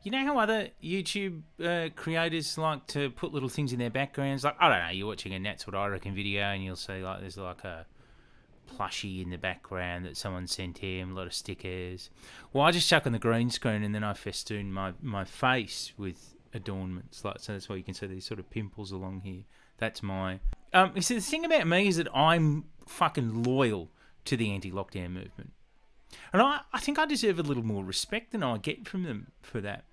You know how other YouTube creators like to put little things in their backgrounds? Like, I don't know, you're watching a That's What I Reckon video and you'll see like there's like a plushie in the background that someone sent him, a lot of stickers. Well, I just chuck on the green screen and then I festoon my face with adornments. Like, so that's why you can see these sort of pimples along here. That's my... you see, the thing about me is that I'm fucking loyal to the anti-lockdown movement. And I think I deserve a little more respect than I get from them for that.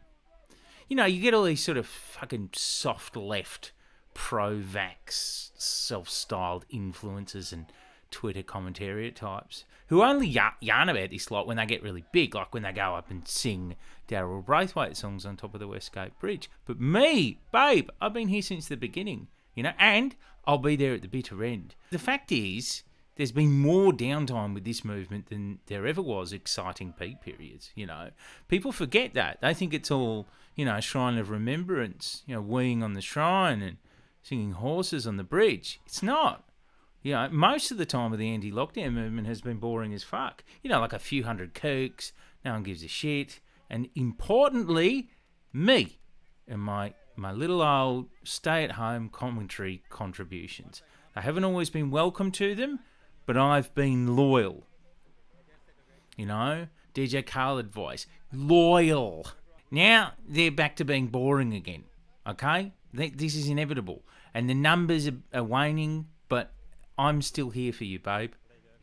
You know, you get all these sort of fucking soft left, pro-vax, self-styled influencers and Twitter commentariat types who only yarn about this lot when they get really big, like when they go up and sing Daryl Braithwaite songs on top of the Westgate Bridge. But me, babe, I've been here since the beginning, you know, and I'll be there at the bitter end. The fact is, there's been more downtime with this movement than there ever was exciting peak periods, you know. People forget that. They think it's all, you know, Shrine of Remembrance, you know, weeing on the shrine and singing horses on the bridge. It's not. You know, most of the time of the anti-lockdown movement has been boring as fuck. You know, like a few hundred kooks, no one gives a shit. And importantly, me and my little old stay-at-home commentary contributions. I haven't always been welcome to them, but I've been loyal. You know, DJ Khaled voice, loyal. Now they're back to being boring again, okay? This is inevitable. And the numbers are waning, but I'm still here for you, babe.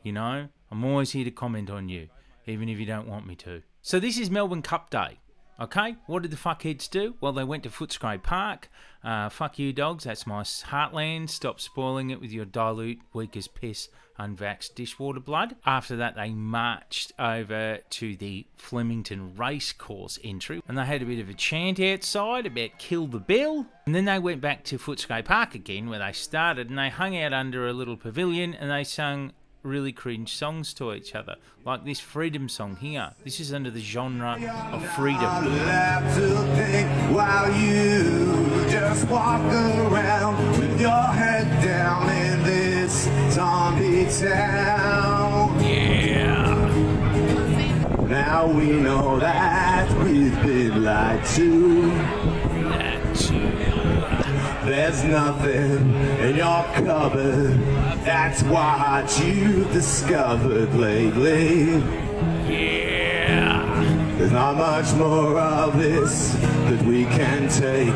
You know, I'm always here to comment on you, even if you don't want me to. So this is Melbourne Cup Day. Okay, what did the fuckheads do? Well, they went to Footscray Park. Fuck you, dogs. That's my heartland. Stop spoiling it with your dilute, weak as piss, unvaxxed dishwater blood. After that, they marched over to the Flemington Racecourse entry. And they had a bit of a chant outside about kill the bill. And then they went back to Footscray Park again, where they started. And they hung out under a little pavilion and they sung really cringe songs to each other, like this freedom song here. This is under the genre of freedom. Laugh to think while you just walk around with your head down in this zombie town. Yeah. Now we know that we've been lied to. There's nothing in your cupboard. That's what you've discovered lately. Yeah. There's not much more of this that we can take.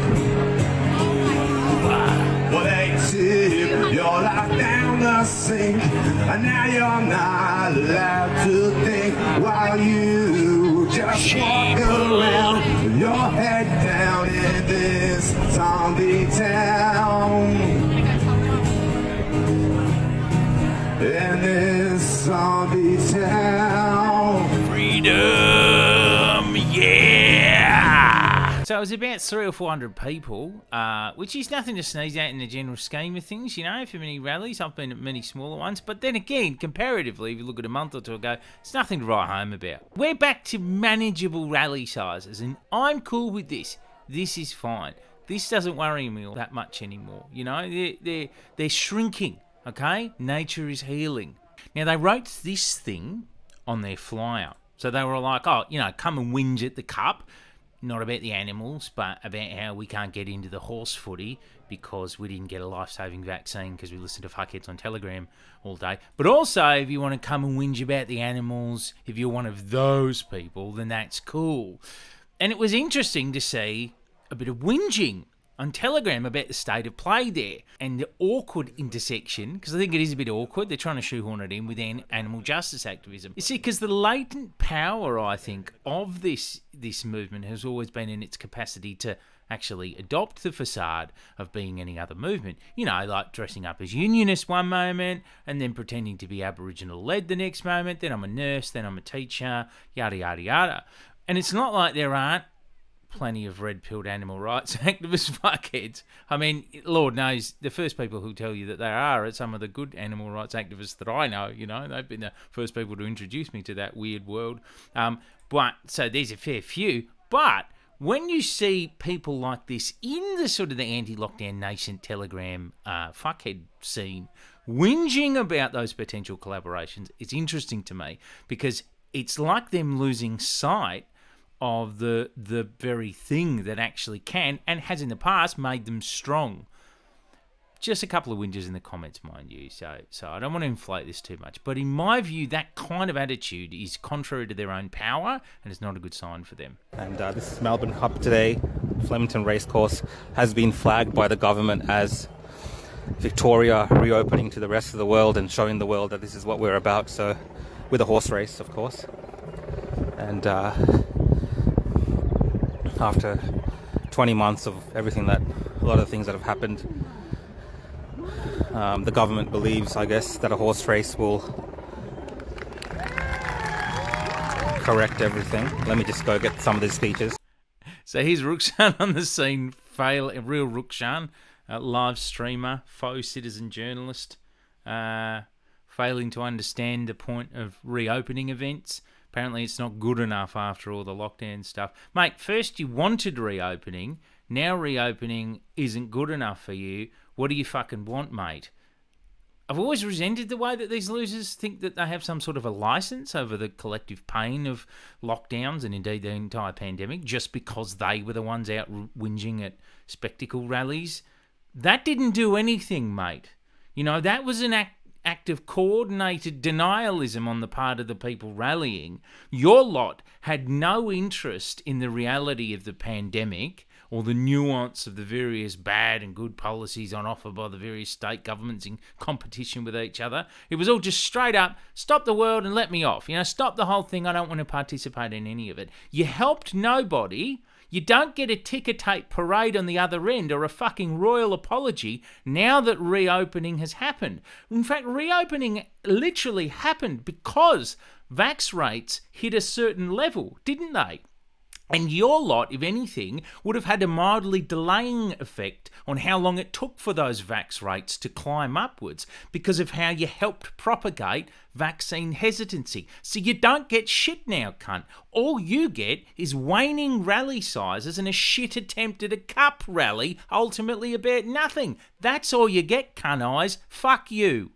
Well, they tip your life down the sink, and now you're not allowed to think while you just walk around with your head down in this zombie town. In this zombie town. Freedom, yeah! So it was about 300 or 400 people, which is nothing to sneeze at in the general scheme of things, you know, for many rallies. I've been at many smaller ones, but then again, comparatively, if you look at a month or two ago, it's nothing to write home about. We're back to manageable rally sizes, and I'm cool with this. This is fine. This doesn't worry me all that much anymore, you know? They're shrinking. Okay, nature is healing. Now, they wrote this thing on their flyer. So they were like, oh, you know, come and whinge at the Cup. Not about the animals, but about how we can't get into the horse footy because we didn't get a life-saving vaccine because we listened to fuckheads on Telegram all day. But also, if you want to come and whinge about the animals, if you're one of those people, then that's cool. And it was interesting to see a bit of whinging on Telegram about the state of play there and the awkward intersection, because I think it is a bit awkward. They're trying to shoehorn it in with animal justice activism. You see, because the latent power, I think, of this movement has always been in its capacity to actually adopt the facade of being any other movement. You know, like dressing up as unionist one moment and then pretending to be Aboriginal-led the next moment. Then I'm a nurse, then I'm a teacher, yada, yada, yada. And it's not like there aren't plenty of red-pilled animal rights activist fuckheads. I mean, Lord knows, the first people who tell you that they are some of the good animal rights activists that I know, you know. They've been the first people to introduce me to that weird world. But so there's a fair few. But when you see people like this in the sort of the anti-lockdown nascent Telegram fuckhead scene, whinging about those potential collaborations, it's interesting to me because it's like them losing sight of the very thing that actually can, and has in the past, made them strong. Just a couple of whingers in the comments, mind you, so I don't want to inflate this too much. But in my view, that kind of attitude is contrary to their own power, and it's not a good sign for them. And this is Melbourne Cup today. Flemington Racecourse has been flagged by the government as Victoria reopening to the rest of the world and showing the world that this is what we're about. So, with a horse race, of course. And after 20 months of everything a lot of things that have happened, the government believes, I guess, that a horse race will correct everything. Let me just go get some of these speeches. So here's Rukshan on the scene, real Rukshan, live streamer, faux citizen journalist, failing to understand the point of reopening events. Apparently it's not good enough after all the lockdown stuff. Mate, first you wanted reopening, now reopening isn't good enough for you. What do you fucking want, mate? I've always resented the way that these losers think that they have some sort of a license over the collective pain of lockdowns and indeed the entire pandemic just because they were the ones out whinging at spectacle rallies. That didn't do anything, mate. You know, that was an act of coordinated denialism on the part of the people rallying. Your lot had no interest in the reality of the pandemic or the nuance of the various bad and good policies on offer by the various state governments in competition with each other. It was all just straight up, stop the world and let me off. You know, stop the whole thing. I don't want to participate in any of it. You helped nobody. You don't get a ticker tape parade on the other end or a fucking royal apology now that reopening has happened. In fact, reopening literally happened because vax rates hit a certain level, didn't they? And your lot, if anything, would have had a mildly delaying effect on how long it took for those vax rates to climb upwards because of how you helped propagate vaccine hesitancy. So you don't get shit now, cunt. All you get is waning rally sizes and a shit attempt at a cup rally, ultimately about nothing. That's all you get, cunt eyes. Fuck you.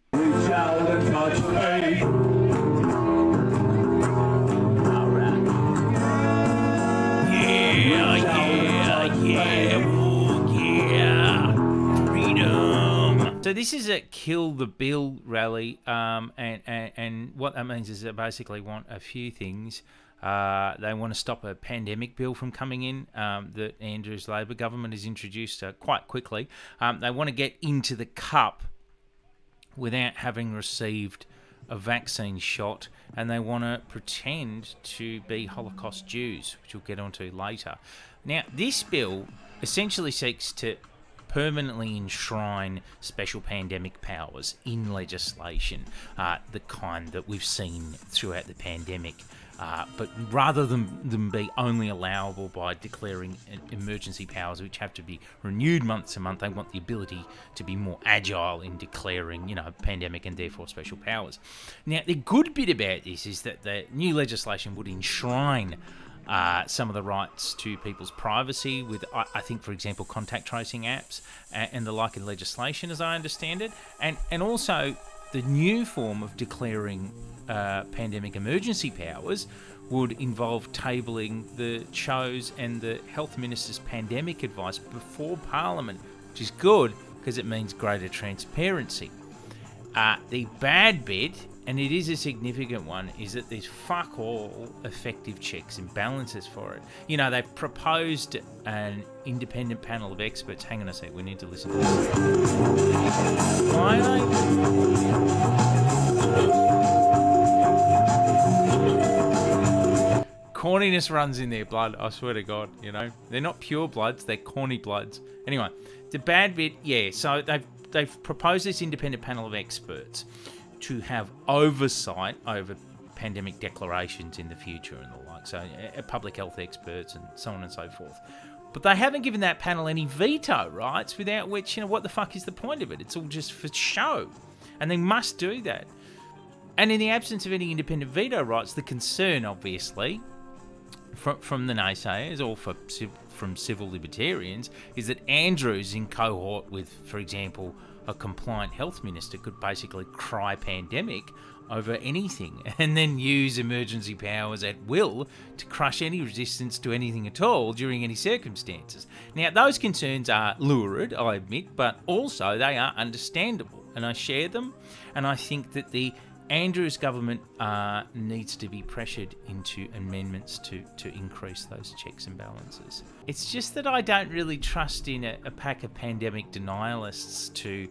Freedom. So this is a Kill the Bill rally, and what that means is they basically want a few things. They want to stop a pandemic bill from coming in that Andrew's Labor government has introduced quite quickly. They want to get into the cup without having received a vaccine shot, and they want to pretend to be Holocaust Jews, which we'll get onto later. Now, this bill essentially seeks to permanently enshrine special pandemic powers in legislation, the kind that we've seen throughout the pandemic. But rather than them be only allowable by declaring emergency powers, which have to be renewed month to month, they want the ability to be more agile in declaring, you know, pandemic and therefore special powers. Now, the good bit about this is that the new legislation would enshrine some of the rights to people's privacy with, I think, for example, contact tracing apps and the like in legislation, as I understand it, and also the new form of declaring pandemic emergency powers would involve tabling the CHO's and the Health Minister's pandemic advice before Parliament, which is good because it means greater transparency. The bad bit, and it is a significant one, is that there's fuck all effective checks and balances for it. You know, they've proposed an independent panel of experts. Hang on a sec, we need to listen to this. Why are they? Corniness runs in their blood, I swear to God, you know. They're not pure bloods, they're corny bloods. Anyway, the bad bit, yeah, so they've proposed this independent panel of experts to have oversight over pandemic declarations in the future and the like, so public health experts and so on and so forth. But they haven't given that panel any veto rights, without which, you know, what the fuck is the point of it? It's all just for show. And they must do that. And in the absence of any independent veto rights, the concern, obviously, from the naysayers or from civil libertarians, is that Andrew's in cohort with, for example, a compliant health minister could basically cry pandemic over anything and then use emergency powers at will to crush any resistance to anything at all during any circumstances. Now, those concerns are lurid, I admit, but also they are understandable, and I share them, and I think that the Andrews government needs to be pressured into amendments to increase those checks and balances. It's just that I don't really trust in a pack of pandemic denialists to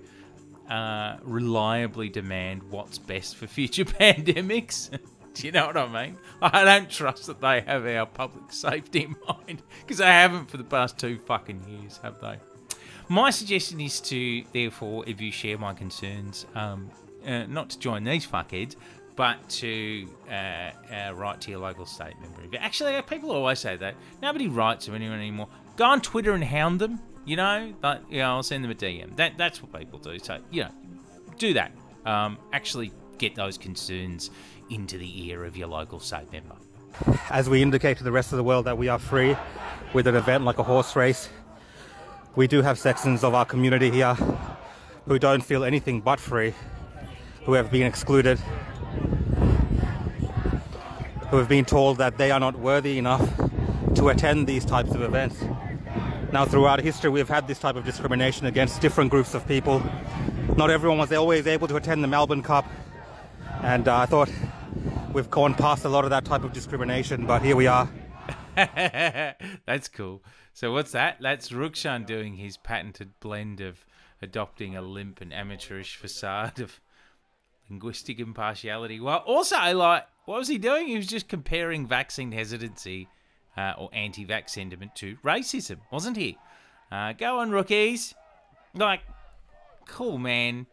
reliably demand what's best for future pandemics. Do you know what I mean? I don't trust that they have our public safety in mind, because they haven't for the past 2 fucking years, have they? My suggestion is to, therefore, if you share my concerns, not to join these fuckheads, but to write to your local state member. Actually, people always say that. Nobody writes to anyone anymore. Go on Twitter and hound them. You know, like, I'll send them a DM. That's what people do. So, do that. Actually get those concerns into the ear of your local state member. As we indicate to the rest of the world that we are free with an event like a horse race, we do have sections of our community here who don't feel anything but free, who have been excluded, who have been told that they are not worthy enough to attend these types of events. Now, throughout history, we've had this type of discrimination against different groups of people. Not everyone was always able to attend the Melbourne Cup, and I thought we've gone past a lot of that type of discrimination, but here we are. That's cool. So what's that? That's Rukshan doing his patented blend of adopting a limp and amateurish facade of linguistic impartiality. Well, also, like, what was he doing? He was just comparing vaccine hesitancy or anti-vax sentiment to racism, wasn't he? Go on, rookies. Like, cool, man.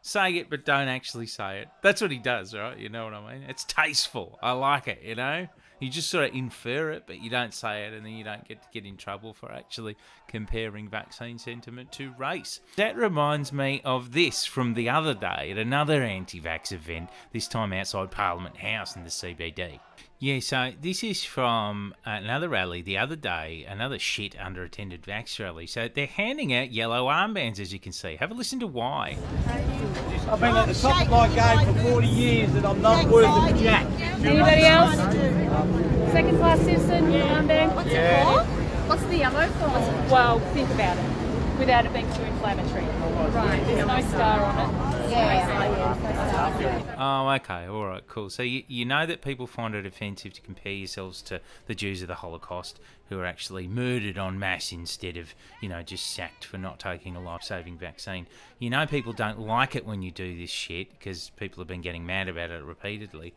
Say it, but don't actually say it. That's what he does, right? You know what I mean? It's tasteful. I like it, you know? You just sort of infer it, but you don't say it, and then you don't get in trouble for actually comparing vaccine sentiment to race. That reminds me of this from the other day at another anti-vax event, this time outside Parliament House in the CBD. Yeah, so this is from another rally the other day, another shit under-attended vax rally. So they're handing out yellow armbands, as you can see. Have a listen to why. I've been at the top of my game for 40 years and I'm not worth a jack. Anybody else? Second class citizen, armband. What's it for? What's the yellow for? Well, think about it. Without it being too inflammatory. Right. There's no star on it. Oh, okay, all right, cool. So you know that people find it offensive to compare yourselves to the Jews of the Holocaust, who are actually murdered en masse instead of, just sacked for not taking a life-saving vaccine. You know people don't like it when you do this shit, because people have been getting mad about it repeatedly.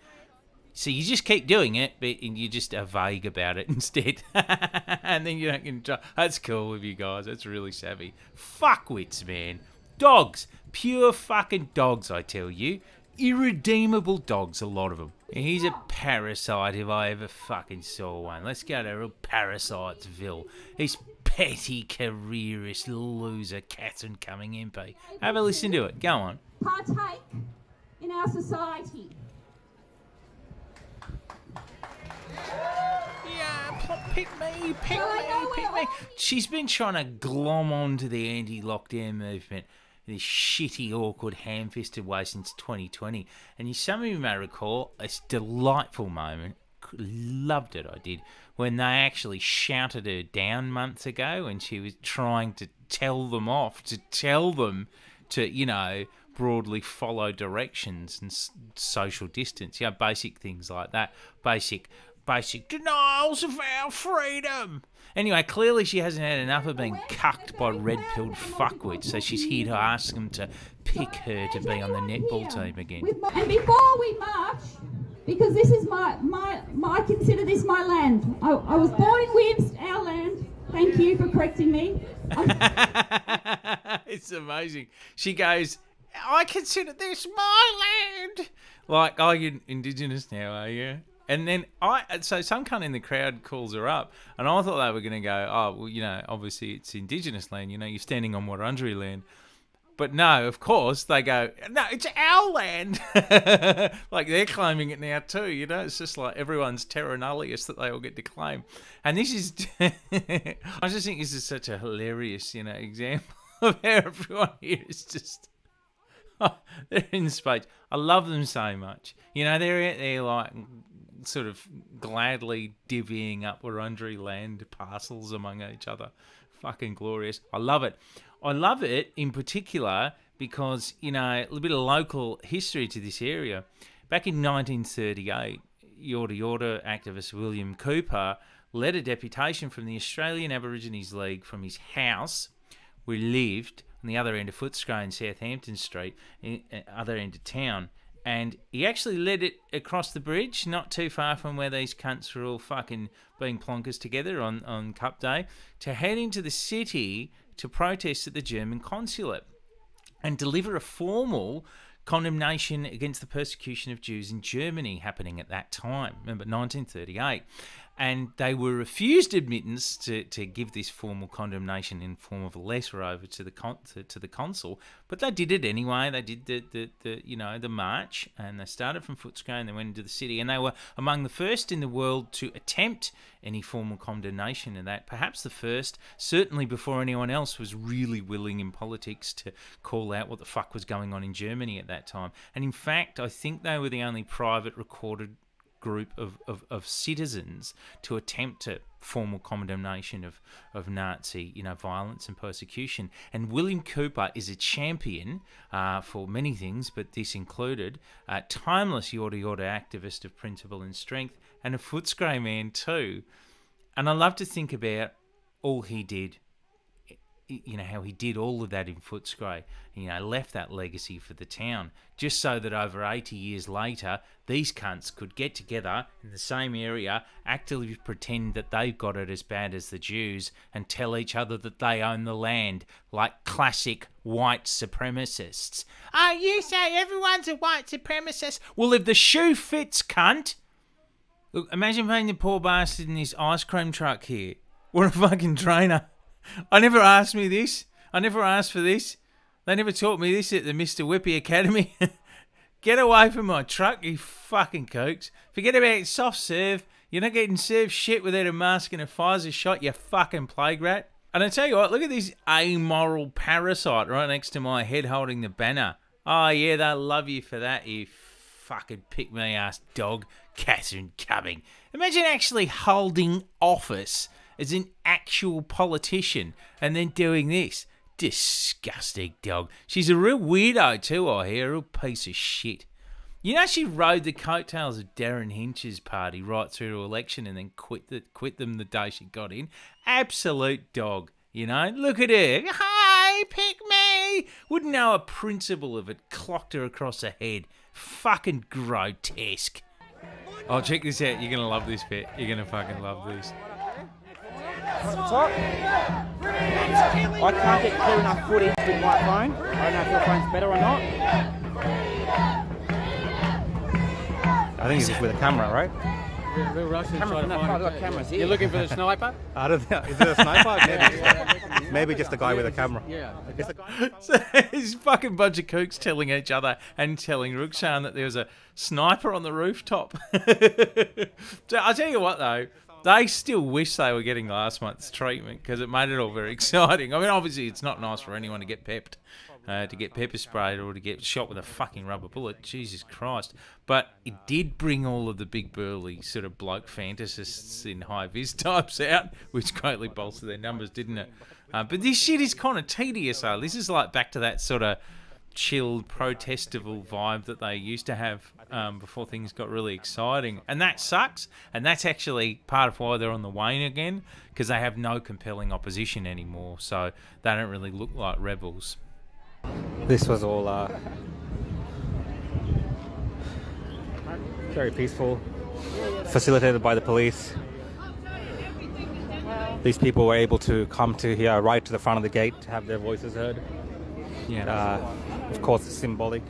So you just keep doing it, but you just are vague about it instead. And then you don't get in trouble. That's cool with you guys. That's really savvy. Fuckwits, man. Dogs. Pure fucking dogs, I tell you. Irredeemable dogs, a lot of them. He's a parasite if I ever fucking saw one. Let's go to real Parasitesville. He's petty, careerist, loser, Catherine Cumming MP. Have a listen to it. Go on. Partake in our society. Yeah, pick me. She's been trying to glom onto the anti-lockdown movement, this shitty, awkward, ham-fisted way since 2020. And some of you may recall a delightful moment, loved it, I did, when they actually shouted her down months ago when she was trying to tell them off, to tell them to, broadly follow directions and social distance, basic things like that, basic denials of our freedom. Anyway, clearly she hasn't had enough of being cucked by red-pilled fuckwits, so she's here to ask them to pick her to be on the netball team again. And before we march, because this is I consider this my land. I was born in Wimps, our land. Thank you for correcting me. It's amazing. She goes, I consider this my land. Like, are you Indigenous now, are you? And then so some cunt in the crowd calls her up, and I thought they were going to go, oh, well, obviously it's Indigenous land, you're standing on Wurundjeri land. But no, of course, they go, no, it's our land. Like, they're claiming it now too, It's just like everyone's terra nullius that they all get to claim. And this is, I just think this is such a hilarious, example of how everyone here is just They're in space. I love them so much. You know, they're out there like sort of gladly divvying up Wurundjeri land parcels among each other. Fucking glorious. I love it. I love it in particular because, you know, a little bit of local history to this area. Back in 1938, Yorta Yorta activist William Cooper led a deputation from the Australian Aborigines League from his house, where he lived, on the other end of Footscray in Southampton Street, other end of town. And he actually led it across the bridge, not too far from where these cunts were all fucking being plonkers together on Cup Day, to head into the city to protest at the German consulate and deliver a formal condemnation against the persecution of Jews in Germany happening at that time. Remember, 1938. And they were refused admittance to give this formal condemnation in form of a letter over to the consul, but they did it anyway. They did the march, and they started from Footscray and they went into the city, and they were among the first in the world to attempt any formal condemnation of that. Perhaps the first, certainly before anyone else was really willing in politics to call out what the fuck was going on in Germany at that time. And in fact, I think they were the only private recorded group of citizens to attempt a formal condemnation of Nazi, you know, violence and persecution. And William Cooper is a champion for many things, but this included a timeless Yorta Yorta activist of principle and strength, and a Footscray man too. And I love to think about all he did, you know, how he did all of that in Footscray, you know, left that legacy for the town, just so that over 80 years later, these cunts could get together in the same area, actively pretend that they've got it as bad as the Jews, and tell each other that they own the land, like classic white supremacists. Oh, you say everyone's a white supremacist? Well, if the shoe fits, cunt. Look, imagine being the poor bastard in this ice cream truck here. What a fucking trainer. I never asked me this. I never asked for this. They never taught me this at the Mr. Whippy Academy. Get away from my truck, you fucking cokes. Forget about soft serve. You're not getting served shit without a mask and a Pfizer shot, you fucking plague rat. And I tell you what, look at this amoral parasite right next to my head holding the banner. Oh yeah, they'll love you for that, you fucking pick-me-ass dog, Catherine Cumming. Imagine actually holding office as an actual politician and then doing this. Disgusting dog. She's a real weirdo too, I hear. A real piece of shit. You know, she rode the coattails of Darren Hinch's party right through to election and then quit them the day she got in. Absolute dog, you know. Look at her. Hi, pick me. Wouldn't know a principle if it clocked her across the head. Fucking grotesque. Oh, check this out. You're going to love this bit. You're going to fucking love this. What's up? I can't get clear enough footage with my phone. I don't know if your phone's better or not. I think it's just with a camera, right? Real Russian Camera, no, I've got cameras here. You're looking for the sniper? I don't know. Is it a sniper? Maybe just a guy with a camera. Yeah. It's a guy. So this fucking bunch of kooks telling each other and telling Rukshan that there was a sniper on the rooftop. So I'll tell you what though, they still wish they were getting last month's treatment because it made it all very exciting. I mean, obviously it's not nice for anyone to get pepped, to get pepper sprayed or to get shot with a fucking rubber bullet. Jesus Christ. But it did bring all of the big burly sort of bloke fantasists in high-vis types out, which greatly bolstered their numbers, didn't it? But this shit is kind of tedious, though. This is like back to that sort of chilled, protestival vibe that they used to have before things got really exciting. And that sucks. And that's actually part of why they're on the wane again, because they have no compelling opposition anymore. So they don't really look like rebels. This was all very peaceful, facilitated by the police. These people were able to come to here right to the front of the gate to have their voices heard. Yeah. Of course, it's symbolic,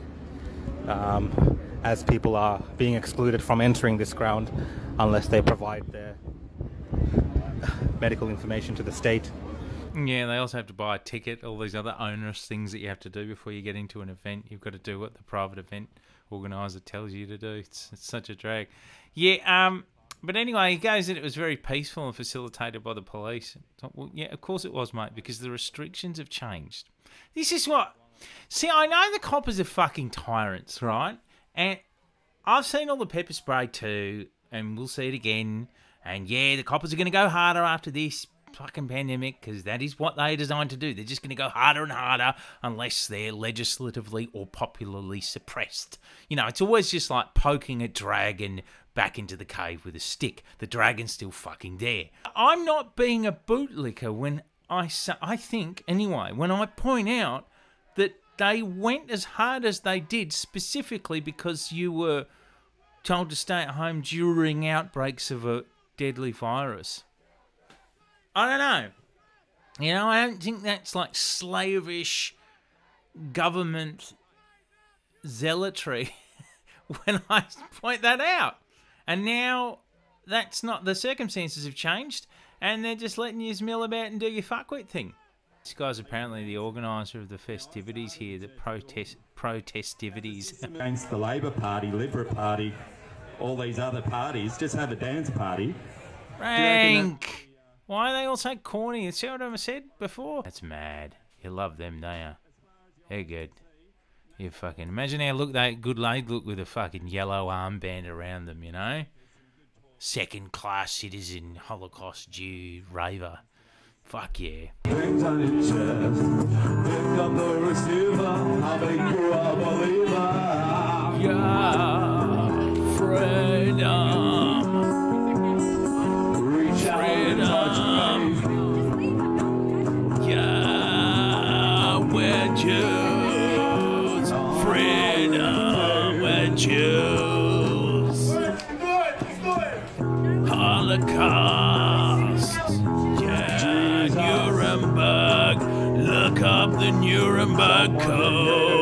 as people are being excluded from entering this ground unless they provide their medical information to the state. Yeah, they also have to buy a ticket, all these other onerous things that you have to do before you get into an event. You've got to do what the private event organiser tells you to do. It's such a drag. Yeah, but anyway, he goes in, it was very peaceful and facilitated by the police. Well, yeah, of course it was, mate, because the restrictions have changed. This is what See, I know the coppers are fucking tyrants, right? And I've seen all the pepper spray too, and we'll see it again. And yeah, the coppers are going to go harder after this fucking pandemic because that is what they're designed to do. They're just going to go harder and harder unless they're legislatively or popularly suppressed. You know, it's always just like poking a dragon back into the cave with a stick. The dragon's still fucking there. I'm not being a bootlicker when I think, anyway, when I point out that they went as hard as they did specifically because you were told to stay at home during outbreaks of a deadly virus. I don't know. You know, I don't think that's like slavish government zealotry when I point that out. And now that's not, the circumstances have changed and they're just letting you mill about and do your fuckwit thing. This guy's apparently the organiser of the festivities here, the protestivities. Against the Labor Party, Liberal Party, all these other parties, just have a dance party. Rank! Why are they all so corny? See what I said before? That's mad. You love them, don't you? They're good. You fucking... Imagine how good they'd look with a fucking yellow armband around them, you know? Second-class citizen, Holocaust Jew, raver. Fuck yeah. Yeah, freedom. Yeah, we're Jews. Freedom, we're Jews. Holocaust. Yeah, Nuremberg. Look up the Nuremberg Code.